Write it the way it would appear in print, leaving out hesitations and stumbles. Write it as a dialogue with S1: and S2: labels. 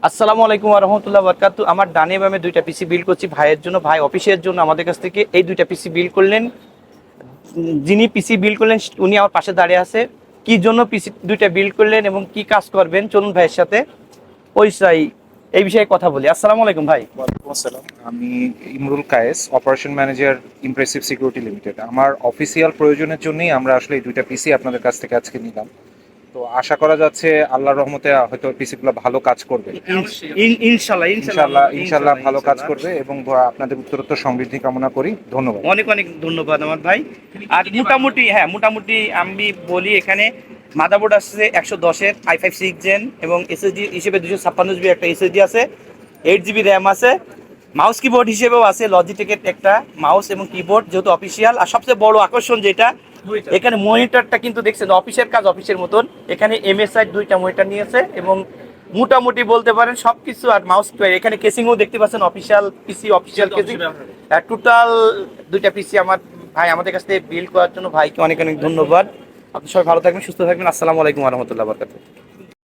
S1: আসসালামু আলাইকুম ওয়া রাহমাতুল্লাহি ওয়া বারাকাতুহু। আমার ডানে বামে দুইটা পিসি বিল করছি ভাইয়ের জন্য, ভাই অফিসের জন্য আমাদের কাছ থেকে এই দুইটা পিসি বিল করলেন। যিনি পিসি বিল করলেন উনি আমার পাশে দাঁড়িয়ে আছে। কি জন্য পিসি দুইটা বিল করলেন এবং কি কাজ করবেন, চলুন ভাইয়ের সাথে পরিচয় এই বিষয়ে কথা বলি। আসসালামু আলাইকুম ভাই।
S2: ওয়ালাইকুম আসসালাম। আমি Imrul Kayes, operation manager, impressive security limited. আমার অফিসিয়াল প্রয়োজনের জন্যই আমরা আসলে এই দুইটা পিসি আপনাদের কাছ থেকে আজকে নিলাম। তো আশা করা যাচ্ছে আল্লাহর রহমতে হয়তো পিসিগুলো ভালো কাজ করবে।
S1: ইনশাআল্লাহ
S2: ইনশাআল্লাহ ভালো কাজ করবে এবং আপনাদের উত্তরোত্তর সমৃদ্ধি কামনা করি। ধন্যবাদ।
S1: অনেক অনেক ধন্যবাদ আমার ভাই। আর মোটামুটি আমি বলি, এখানে মাদারবোর্ড আসছে 110-এর i5 6 জেন এবং এসএসডি হিসেবে 256 জিবি একটা এসএসডি আছে, 8 জিবি র্যাম আছে। মাউস কিবোর্ড হিসেবেও আছে লজিটেকের একটা মাউস এবং কিবোর্ড, যেহেতু অফিসিয়াল। আর সবচেয়ে বড় আকর্ষণ যেটা, এখানে মনিটরটা কিন্তু দেখছেন অফিসের কাজ অফিসের মতন। এখানে এমএসআই দুইটা মনিটর নিয়েছে এবং মোটামুটি বলতে পারেন সবকিছু। আর মাউস এখানে কেসিংও দেখতে পাচ্ছেন, অফিসিয়াল পিসি, অফিসিয়াল কেসিং। টোটাল দুইটা পিসি আমার ভাই আমাদের কাছ থেকে বিল্ড করার জন্য ভাইকে অনেক অনেক ধন্যবাদ। আপনি সবাই ভালো থাকবেন, সুস্থ থাকবেন। আসসালামু আলাইকুম ওয়া রাহমাতুল্লাহি ওয়া বারাকাতুহু।